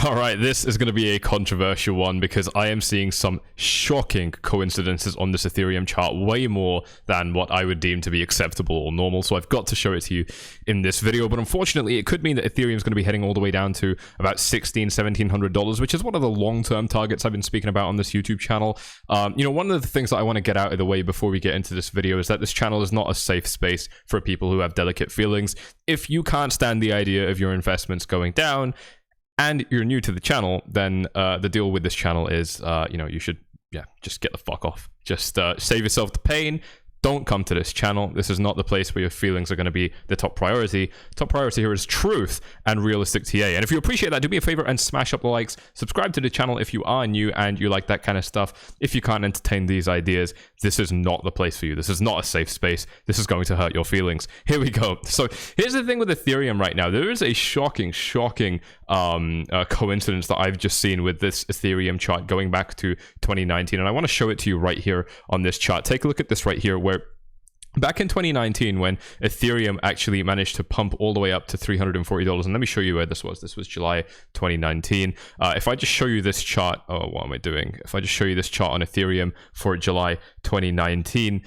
All right, this is going to be a controversial one because I am seeing some shocking coincidences on this Ethereum chart, way more than what I would deem to be acceptable or normal. So I've got to show it to you in this video. But unfortunately, it could mean that Ethereum is going to be heading all the way down to about $1,700, which is one of the long-term targets I've been speaking about on this YouTube channel. One of the things that I want to get out of the way before we get into this video is that this channel is not a safe space for people who have delicate feelings. If you can't stand the idea of your investments going down, and you're new to the channel, then the deal with this channel is, you should, just get the fuck off. Just save yourself the pain. Don't come to this channel. This is not the place where your feelings are going to be the top priority. Top priority here is truth and realistic TA. And if you appreciate that, do me a favor and smash up the likes. Subscribe to the channel if you are new and you like that kind of stuff. If you can't entertain these ideas, this is not the place for you. This is not a safe space. This is going to hurt your feelings. Here we go. So here's the thing with Ethereum right now. There is a shocking coincidence that I've just seen with this Ethereum chart going back to 2019. And I want to show it to you right here on this chart. Take a look at this right here, where back in 2019, when Ethereum actually managed to pump all the way up to $340, and let me show you where this was. This was July 2019. If I just show you this chart, what am I doing? If I just show you this chart on Ethereum for July 2019,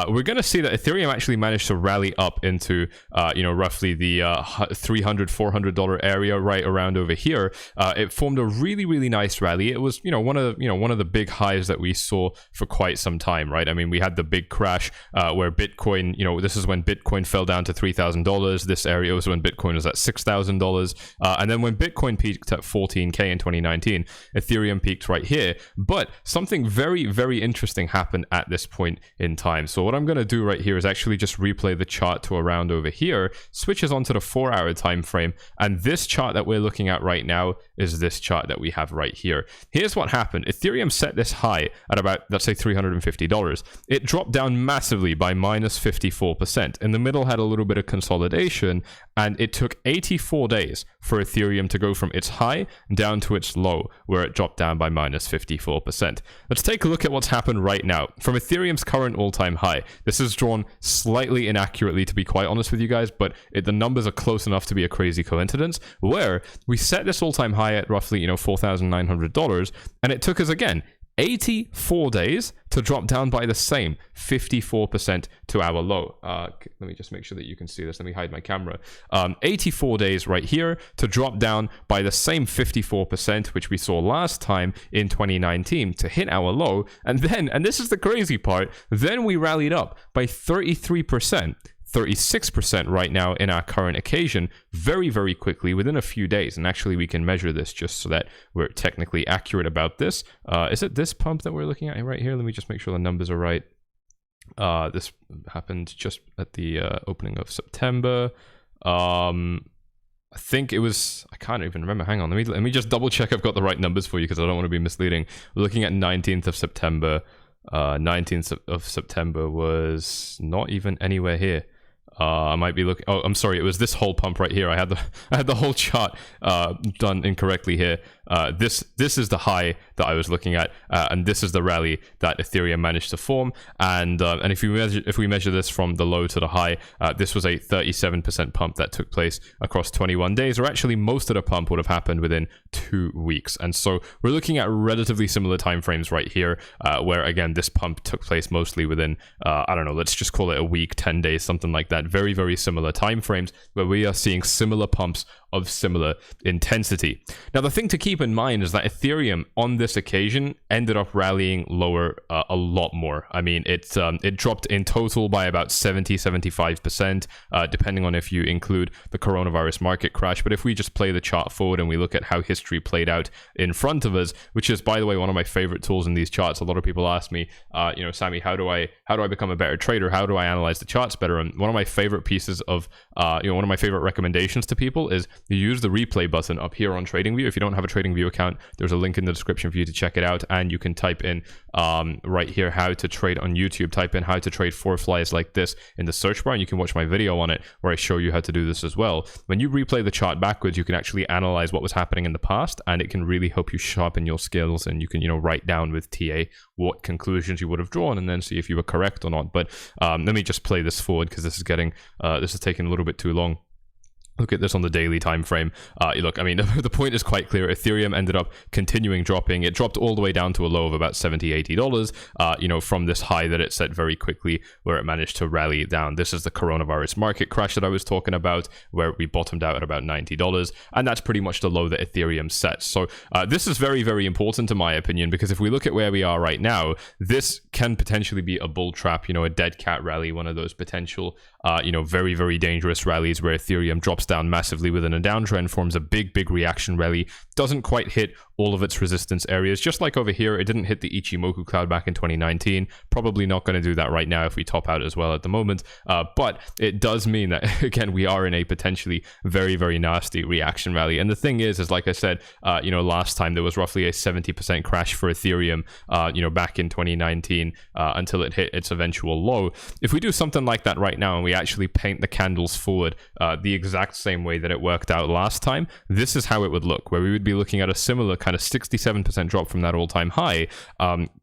we're going to see that Ethereum actually managed to rally up into, roughly the $300-400 area right around over here. It formed a really, really nice rally. It was, one of the big highs that we saw for quite some time, right? I mean, we had the big crash where Bitcoin, this is when Bitcoin fell down to $3,000. This area was when Bitcoin was at $6,000. And then when Bitcoin peaked at 14K in 2019, Ethereum peaked right here. But something very, very interesting happened at this point in time. So what I'm going to do right here is actually just replay the chart to around over here, switches onto the 4-hour time frame. And this chart that we're looking at right now is this chart that we have right here. Here's what happened. Ethereum set this high at about, let's say, $350. It dropped down massively by minus 54%. In the middle had a little bit of consolidation, and it took 84 days for Ethereum to go from its high down to its low, where it dropped down by minus 54%. Let's take a look at what's happened right now. From Ethereum's current all-time high, this is drawn slightly inaccurately, to be quite honest with you guys, but the numbers are close enough to be a crazy coincidence, where we set this all-time high at roughly, $4,900, and it took us, again, 84 days to drop down by the same 54% to our low. Let me just make sure that you can see this. Let me hide my camera. 84 days right here to drop down by the same 54%, which we saw last time in 2019, to hit our low. And then, and this is the crazy part, then we rallied up by 33%. 36% right now in our current occasion, very, very quickly within a few days. And actually, we can measure this just so that we're technically accurate about this. Is it this pump that we're looking at right here? Let me just make sure the numbers are right. This happened just at the opening of September. I think it was, I can't even remember. Hang on, let me just double check I've got the right numbers for you, because I don't want to be misleading. We're looking at 19th of September. 19th of September was not even anywhere here. I might be looking. Oh, I'm sorry. It was this whole pump right here. I had the whole chart done incorrectly here. This is the high that I was looking at, and this is the rally that Ethereum managed to form. And if we measure this from the low to the high, this was a 37% pump that took place across 21 days, or actually most of the pump would have happened within 2 weeks. And so we're looking at relatively similar timeframes right here, where again this pump took place mostly within I don't know, let's just call it a week, 10 days, something like that. Very, very similar timeframes where we are seeing similar pumps of similar intensity. Now, the thing to keep in mind is that Ethereum on this occasion ended up rallying lower a lot more. I mean, it dropped in total by about 70-75%, depending on if you include the coronavirus market crash. But if we just play the chart forward and we look at how history played out in front of us, which is, by the way, one of my favorite tools in these charts. A lot of people ask me, Sammy, how do I become a better trader? How do I analyze the charts better? And one of my favorite pieces of, one of my favorite recommendations to people is you use the replay button up here on TradingView. If you don't have a TradingView account, there's a link in the description for you to check it out. And you can type in right here, how to trade on YouTube. Type in how to trade 4 flies like this in the search bar, and you can watch my video on it where I show you how to do this as well. When you replay the chart backwards, you can actually analyze what was happening in the past, and it can really help you sharpen your skills. And you can, write down with TA what conclusions you would have drawn, and then see if you were correct or not. But let me just play this forward, because this is taking a little bit too long. Look at this on the daily time frame. Look, I mean, the point is quite clear. Ethereum ended up continuing dropping. It dropped all the way down to a low of about $70-$80, from this high that it set very quickly, where it managed to rally down. This is the coronavirus market crash that I was talking about, where we bottomed out at about $90, and that's pretty much the low that Ethereum sets. So this is very, very important in my opinion, because if we look at where we are right now, this can potentially be a bull trap, a dead cat rally, one of those potential, very, very dangerous rallies where Ethereum drops down massively within a downtrend, forms a big reaction rally, doesn't quite hit all of its resistance areas. Just like over here, it didn't hit the Ichimoku cloud back in 2019. Probably not going to do that right now if we top out as well at the moment. But it does mean that, again, we are in a potentially very, very nasty reaction rally. And the thing is like I said, last time there was roughly a 70% crash for Ethereum, back in 2019 until it hit its eventual low. If we do something like that right now and we actually paint the candles forward the exact same way that it worked out last time, this is how it would look, where we would be looking at a similar kind of 67% drop from that all-time high.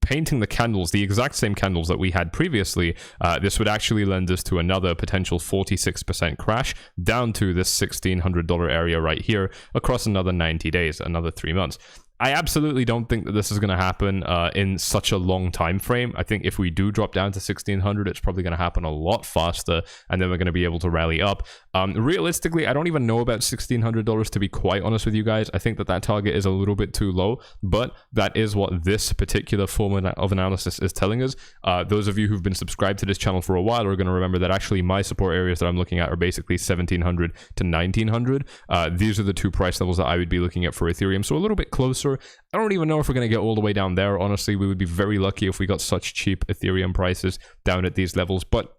Painting the candles, the exact same candles that we had previously, this would actually lend us to another potential 46% crash down to this $1,600 area right here across another 90 days, another 3 months. I absolutely don't think that this is going to happen in such a long time frame. I think if we do drop down to 1600, it's probably going to happen a lot faster, and then we're going to be able to rally up. Realistically, I don't even know about $1,600, to be quite honest with you guys. I think that that target is a little bit too low, but that is what this particular form of analysis is telling us. Those of you who've been subscribed to this channel for a while are going to remember that actually my support areas that I'm looking at are basically 1700 to 1900. These are the two price levels that I would be looking at for Ethereum, so a little bit closer. I don't even know if we're going to get all the way down there. Honestly, we would be very lucky if we got such cheap Ethereum prices down at these levels. But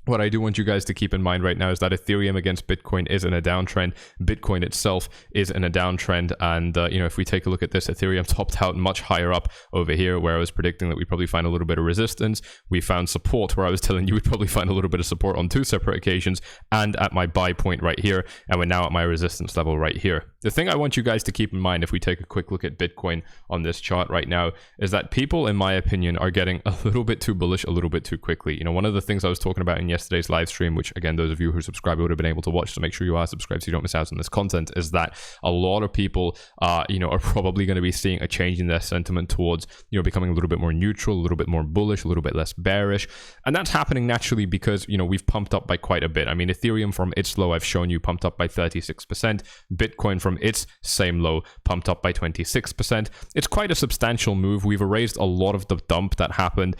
what I do want you guys to keep in mind right now is that Ethereum against Bitcoin is in a downtrend. Bitcoin itself is in a downtrend. And, if we take a look at this, Ethereum topped out much higher up over here, where I was predicting that we'd probably find a little bit of resistance. We found support where I was telling you we'd probably find a little bit of support on 2 separate occasions, and at my buy point right here. And we're now at my resistance level right here. The thing I want you guys to keep in mind, if we take a quick look at Bitcoin on this chart right now, is that people, in my opinion, are getting a little bit too bullish a little bit too quickly. One of the things I was talking about in yesterday's live stream, which again, those of you who subscribe would have been able to watch, so make sure you are subscribed so you don't miss out on this content, is that a lot of people are probably going to be seeing a change in their sentiment towards becoming a little bit more neutral, a little bit more bullish, a little bit less bearish. And that's happening naturally because we've pumped up by quite a bit. I mean, Ethereum from its low, I've shown you, pumped up by 36%. Bitcoin from its same low pumped up by 26%. It's quite a substantial move. We've erased a lot of the dump that happened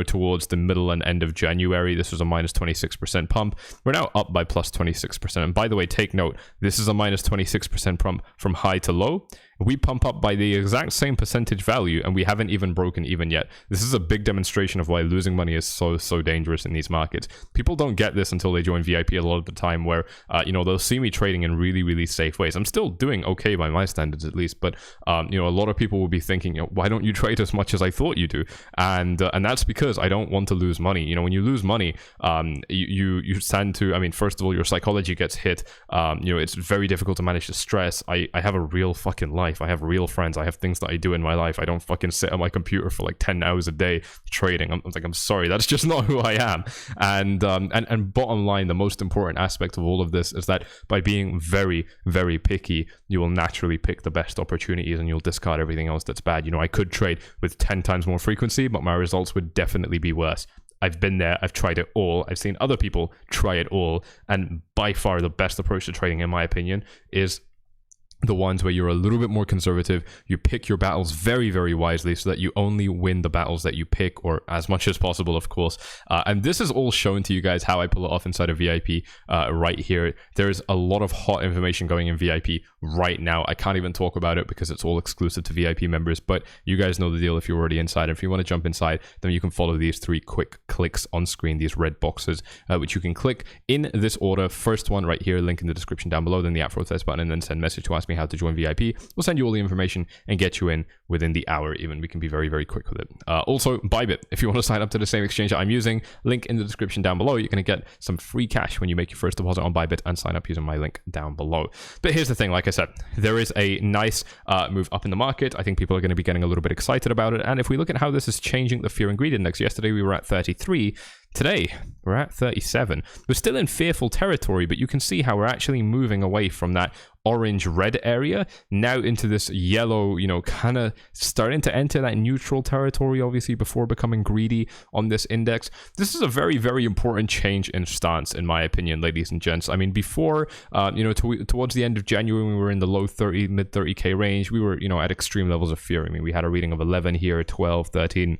towards the middle and end of January. This was a minus 26% pump. We're now up by plus 26%. And by the way, take note, this is a minus 26% pump from high to low. We pump up by the exact same percentage value, and we haven't even broken even yet. This is a big demonstration of why losing money is so dangerous in these markets. People don't get this until they join VIP a lot of the time, where they'll see me trading in really safe ways. I'm still doing okay by my standards at least, but a lot of people will be thinking, why don't you trade as much as I thought you do? And that's because I don't want to lose money. When you lose money, you stand to, I mean, first of all, your psychology gets hit. It's very difficult to manage the stress. I have a real fucking life. I have real friends. I have things that I do in my life. I don't fucking sit on my computer for like 10 hours a day trading. I'm sorry, that's just not who I am. And bottom line, the most important aspect of all of this is that by being very picky, you will naturally pick the best opportunities and you'll discard everything else that's bad. I could trade with 10 times more frequency, but my results would definitely be worse. I've been there, I've tried it all, I've seen other people try it all, and by far the best approach to trading, in my opinion, is the ones where you're a little bit more conservative. You pick your battles very wisely so that you only win the battles that you pick, or as much as possible, of course. And this is all shown to you guys how I pull it off inside of VIP right here. There's a lot of hot information going in VIP right now. I can't even talk about it because it's all exclusive to VIP members, but you guys know the deal if you're already inside. If you want to jump inside, then you can follow these 3 quick clicks on screen, these red boxes, which you can click in this order. First one right here, link in the description down below, then the @test button, and then send message to ask me how to join VIP. We'll send you all the information and get you in within the hour even. We can be very, very quick with it. Also, Bybit, if you want to sign up to the same exchange that I'm using, link in the description down below. You're going to get some free cash when you make your first deposit on Bybit and sign up using my link down below. But here's the thing, like I said, there is a nice move up in the market. I think people are going to be getting a little bit excited about it. And if we look at how this is changing the fear and greed index, yesterday we were at 33. Today, we're at 37. We're still in fearful territory, but you can see how we're actually moving away from that orange-red area now into this yellow, you know, kind of starting to enter that neutral territory, obviously, before becoming greedy on this index. This is a very, very important change in stance, in my opinion, ladies and gents. I mean, before, you know, towards the end of January, we were in the low 30, mid 30K range. We were, you know, at extreme levels of fear. I mean, we had a reading of 11 here, 12, 13.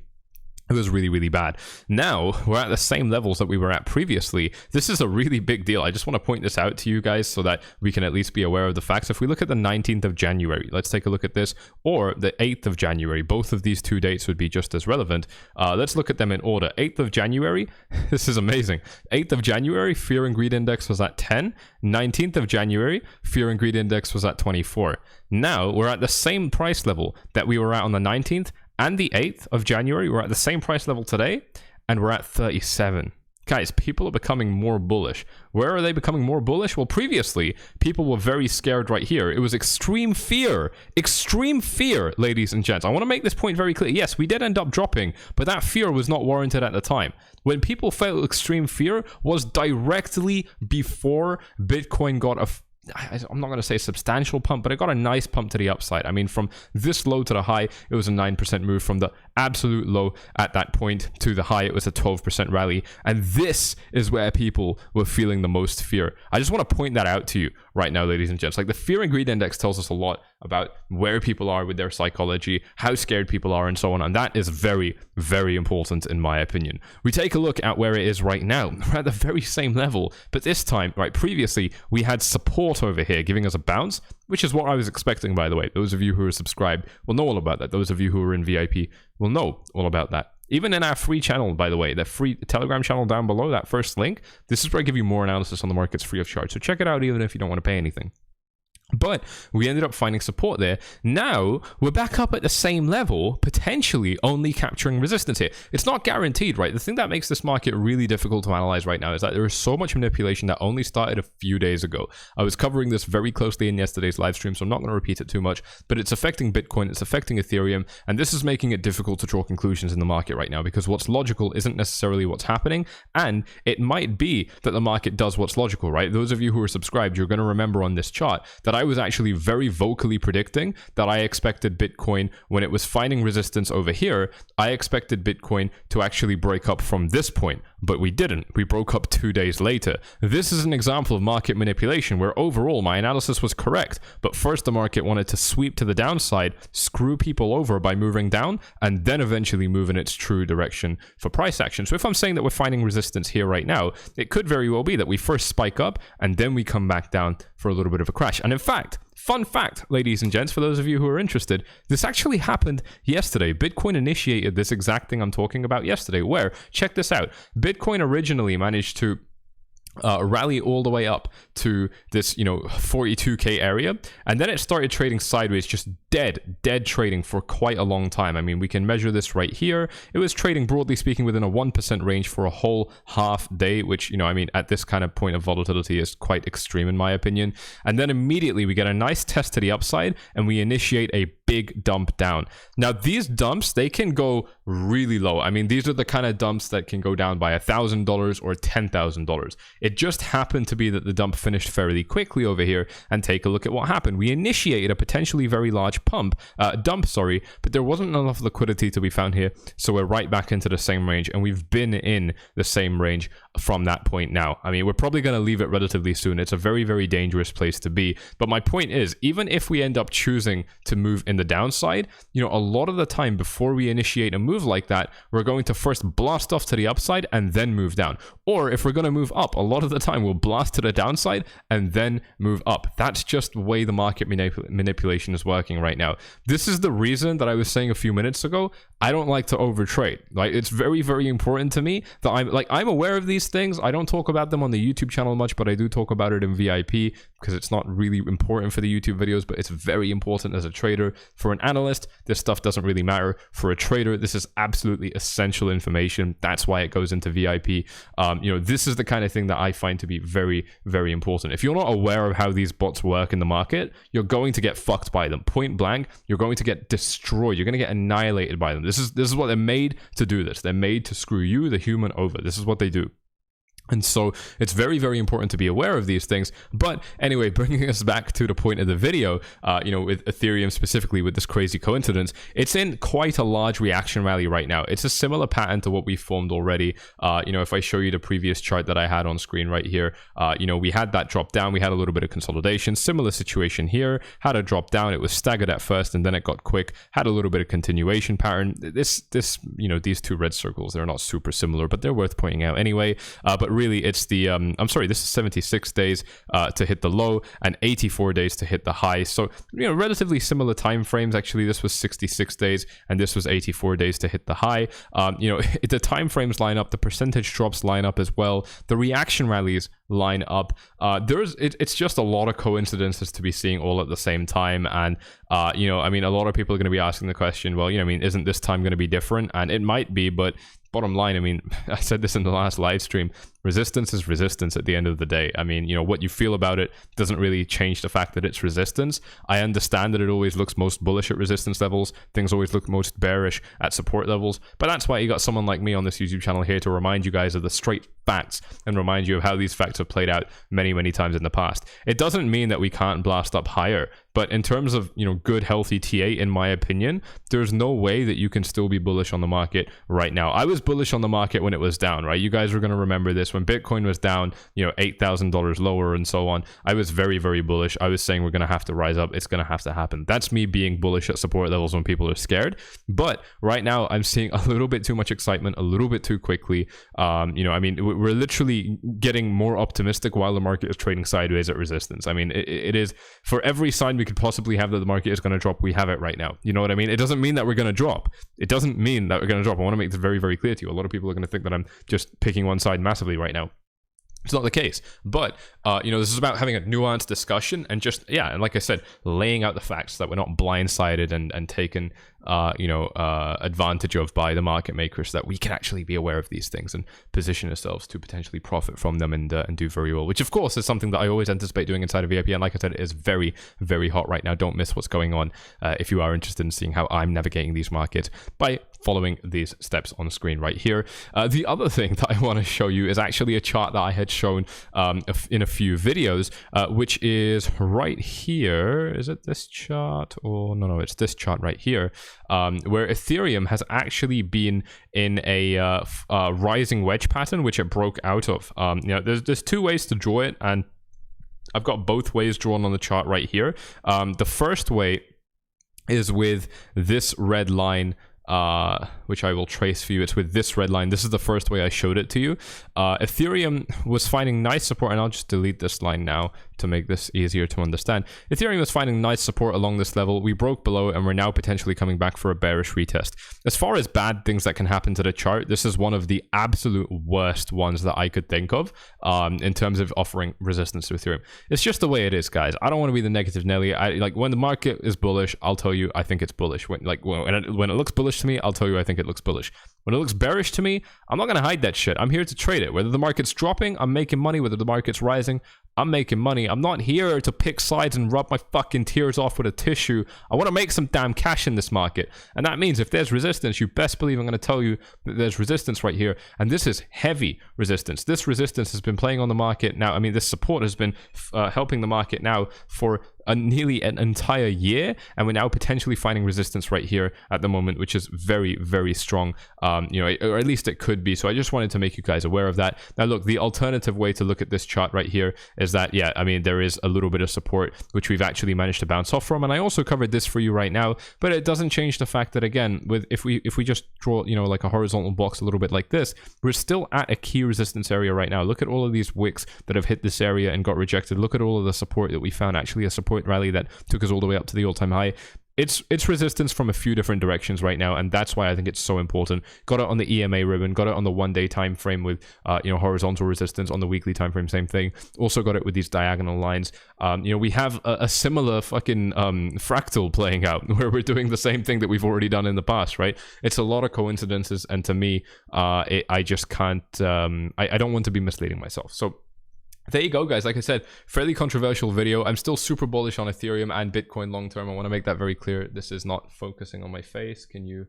It was really, really bad. Now, we're at the same levels that we were at previously. This is a really big deal. I just want to point this out to you guys so that we can at least be aware of the facts. If we look at the 19th of January, let's take a look at this, or the 8th of January. Both of these two dates would be just as relevant. Let's look at them in order. 8th of January, this is amazing. 8th of January, fear and greed index was at 10. 19th of January, fear and greed index was at 24. Now, we're at the same price level that we were at on the 19th, and the 8th of January. We're at the same price level today, and we're at 37. Guys, people are becoming more bullish. Where are they becoming more bullish? Well, previously, people were very scared right here. It was extreme fear, ladies and gents. I want to make this point very clear. Yes, we did end up dropping, but that fear was not warranted at the time. When people felt extreme fear was directly before Bitcoin got I'm not going to say substantial pump, but it got a nice pump to the upside. I mean, from this low to the high, it was a 9% move. From the absolute low at that point to the high, it was a 12% rally. And this is where people were feeling the most fear. I just want to point that out to you right now, ladies and gents. Like, the fear and greed index tells us a lot about where people are with their psychology, how scared people are, and so on. And that is very, very important in my opinion. We take a look at where it is right now. We're at the very same level, but this time, right, previously, we had support over here giving us a bounce, which is what I was expecting, by the way. Those of you who are subscribed will know all about that. Those of you who are in VIP will know all about that. Even in our free channel, by the way, the free Telegram channel down below, that first link, this is where I give you more analysis on the markets free of charge. So check it out even if you don't want to pay anything. But we ended up finding support there. Now we're back up at the same level, potentially only capturing resistance here. It's not guaranteed, right? The thing that makes this market really difficult to analyze right now is that there is so much manipulation that only started a few days ago. I was covering this very closely in yesterday's live stream, so I'm not going to repeat it too much, but it's affecting Bitcoin, it's affecting Ethereum, and this is making it difficult to draw conclusions in the market right now, because what's logical isn't necessarily what's happening, and it might be that the market does what's logical, right? Those of you who are subscribed, you're going to remember on this chart that I was actually very vocally predicting that I expected Bitcoin, when it was finding resistance over here, I expected Bitcoin to actually break up from this point, but we didn't. We broke up 2 days later. This is an example of market manipulation where overall my analysis was correct, but first the market wanted to sweep to the downside, screw people over by moving down, and then eventually move in its true direction for price action. So if I'm saying that we're finding resistance here right now, it could very well be that we first spike up and then we come back down for a little bit of a crash. And in fact, fun fact, ladies and gents, for those of you who are interested, this actually happened yesterday. Bitcoin initiated this exact thing I'm talking about yesterday, where, check this out, Bitcoin originally managed to rally all the way up to this, you know, 42K area, and then it started trading sideways, just dead trading for quite a long time. I mean, we can measure this right here. It was trading, broadly speaking, within a 1% range for a whole half day, which, you know, I mean, at this kind of point of volatility is quite extreme in my opinion. And then immediately we get a nice test to the upside and we initiate a big dump down. Now, these dumps, they can go really low. I mean, these are the kind of dumps that can go down by $1,000 or $10,000. It just happened to be that the dump finished fairly quickly over here, and take a look at what happened. We initiated a potentially very large dump, but there wasn't enough liquidity to be found here, so we're right back into the same range, and we've been in the same range from that point now. I mean, we're probably going to leave it relatively soon. It's a very, very dangerous place to be, but my point is, even if we end up choosing to move in the downside, you know, a lot of the time before we initiate a move like that, we're going to first blast off to the upside and then move down. Or if we're going to move up, a lot of the time we'll blast to the downside and then move up. That's just the way the market manipulation is working right now. This is the reason that I was saying a few minutes ago, I don't like to overtrade. Like, it's very, very important to me that I'm aware of these things. I don't talk about them on the YouTube channel much, but I do talk about it in VIP because it's not really important for the YouTube videos, but it's very important as a trader. For an analyst, this stuff doesn't really matter. For a trader, this is absolutely essential information. That's why it goes into VIP. You know, this is the kind of thing that I find to be very, very important. If you're not aware of how these bots work in the market, you're going to get fucked by them. Point blank, you're going to get destroyed. You're going to get annihilated by them. This is what they're made to do. They're made to screw you, the human, over. This is what they do. And so it's very, very important to be aware of these things. But anyway, bringing us back to the point of the video, you know, with Ethereum specifically, with this crazy coincidence, it's in quite a large reaction rally right now. It's a similar pattern to what we formed already. You know, if I show you the previous chart that I had on screen right here, you know, we had that drop down. We had a little bit of consolidation. Similar situation here. Had a drop down. It was staggered at first, and then it got quick. Had a little bit of continuation pattern. This, you know, these two red circles, they're not super similar, but they're worth pointing out anyway. But really, it's the I'm sorry, this is 76 days to hit the low and 84 days to hit the high. So, you know, relatively similar time frames. Actually, this was 66 days and this was 84 days to hit the high. You know, the time frames line up, the percentage drops line up as well, the reaction rallies line up. It's just a lot of coincidences to be seeing all at the same time. And you know, I mean, a lot of people are going to be asking the question, well, you know, I mean, isn't this time going to be different? And it might be, but bottom line, I mean, I said this in the last live stream, resistance is resistance at the end of the day. I mean, you know, what you feel about it doesn't really change the fact that it's resistance. I understand that it always looks most bullish at resistance levels. Things always look most bearish at support levels. But that's why you got someone like me on this YouTube channel here to remind you guys of the straight facts and remind you of how these facts have played out many, many times in the past. It doesn't mean that we can't blast up higher, but in terms of, you know, good, healthy TA, in my opinion, there's no way that you can still be bullish on the market right now. I was bullish on the market when it was down, right? You guys are going to remember this. When Bitcoin was down, you know, $8,000 lower and so on, I was very, very bullish. I was saying we're going to have to rise up. It's going to have to happen. That's me being bullish at support levels when people are scared. But right now, I'm seeing a little bit too much excitement, a little bit too quickly. You know, I mean, we're literally getting more optimistic while the market is trading sideways at resistance. I mean, it is, for every sign we could possibly have that the market is going to drop, we have it right now. You know what I mean? It doesn't mean that we're going to drop. It doesn't mean that we're going to drop. I want to make this very, very clear to you. A lot of people are going to think that I'm just picking one side massively right now. It's not the case. But, you know, this is about having a nuanced discussion and just, yeah, and like I said, laying out the facts so that we're not blindsided and taken, you know, advantage of by the market makers, so that we can actually be aware of these things and position ourselves to potentially profit from them and do very well, which of course is something that I always anticipate doing inside of VIP. And like I said, it is very, very hot right now. Don't miss what's going on if you are interested in seeing how I'm navigating these markets by following these steps on screen right here. The other thing that I want to show you is actually a chart that I had shown in a few videos, which is right here. Is it this chart? Oh, no, it's this chart right here, where Ethereum has actually been in a rising wedge pattern, which it broke out of. You know, there's two ways to draw it, and I've got both ways drawn on the chart right here. The first way is with this red line, which I will trace for you. It's with this red line. This is the first way I showed it to you. Ethereum was finding nice support, and I'll just delete this line now to make this easier to understand. Ethereum was finding nice support along this level. We broke below, and we're now potentially coming back for a bearish retest. As far as bad things that can happen to the chart, this is one of the absolute worst ones that I could think of in terms of offering resistance to Ethereum. It's just the way it is, guys. I don't want to be the negative Nelly. Like, when the market is bullish, I'll tell you I think it's bullish. When it looks bullish to me, I'll tell you I think it looks bullish. When it looks bearish to me, I'm not going to hide that shit. I'm here to trade it. Whether the market's dropping, I'm making money. Whether the market's rising, I'm making money. I'm not here to pick sides and rub my fucking tears off with a tissue. I want to make some damn cash in this market. And that means if there's resistance, you best believe I'm going to tell you that there's resistance right here. And this is heavy resistance. This resistance has been playing on the market now. I mean, this support has been helping the market now for nearly an entire year, and we're now potentially finding resistance right here at the moment, which is very, very strong. You know, or at least it could be. So I just wanted to make you guys aware of that. Now, look, the alternative way to look at this chart right here is that, yeah, I mean, there is a little bit of support which we've actually managed to bounce off from, and I also covered this for you right now. But it doesn't change the fact that, again, with if we just draw, you know, like a horizontal box a little bit like this, we're still at a key resistance area right now. Look at all of these wicks that have hit this area and got rejected. Look at all of the support that we found, actually a support rally that took us all the way up to the all-time high. it's resistance from a few different directions right now, and that's why I think it's so important. Got it on the EMA ribbon, got it on the 1 day time frame with horizontal resistance, on the weekly time frame, same thing. Also got it with these diagonal lines. We have a similar fucking fractal playing out where we're doing the same thing that we've already done in the past, right? It's a lot of coincidences, and to me, I just can't. I don't want to be misleading myself. So there you go, guys. Like I said, fairly controversial video. I'm still super bullish on Ethereum and Bitcoin long term. I want to make that very clear. This is not focusing on my face. Can you?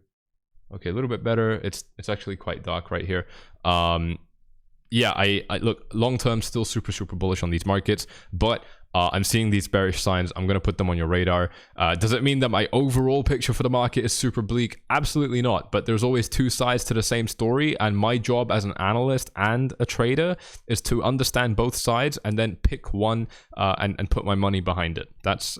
Okay, a little bit better. It's actually quite dark right here. Yeah, I look, long term, still super bullish on these markets, but I'm seeing these bearish signs. I'm going to put them on your radar. Does it mean that my overall picture for the market is super bleak? Absolutely not. But there's always two sides to the same story. And my job as an analyst and a trader is to understand both sides and then pick one and put my money behind it.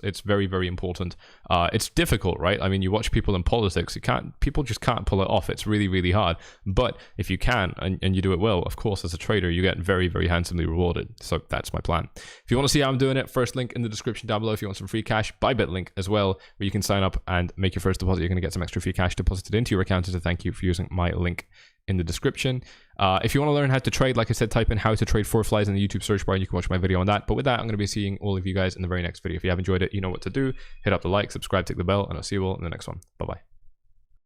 It's very important. It's difficult, right? I mean, you watch people in politics, people just can't pull it off. It's really hard. But if you can and you do it well, of course, as a trader, you get very handsomely rewarded. So that's my plan. If you want to see how I'm doing it, first link in the description down below if you want some free cash. Bybit link as well, where you can sign up and make your first deposit. You're going to get some extra free cash deposited into your account as a thank you for using my link in the description. If you want to learn how to trade, like I said, type in how to trade 4 flies in the YouTube search bar and you can watch my video on that. But with that, I'm going to be seeing all of you guys in the very next video. If you have enjoyed it, you know what to do. Hit up the like, subscribe, tick the bell, and I'll see you all in the next one. Bye-bye.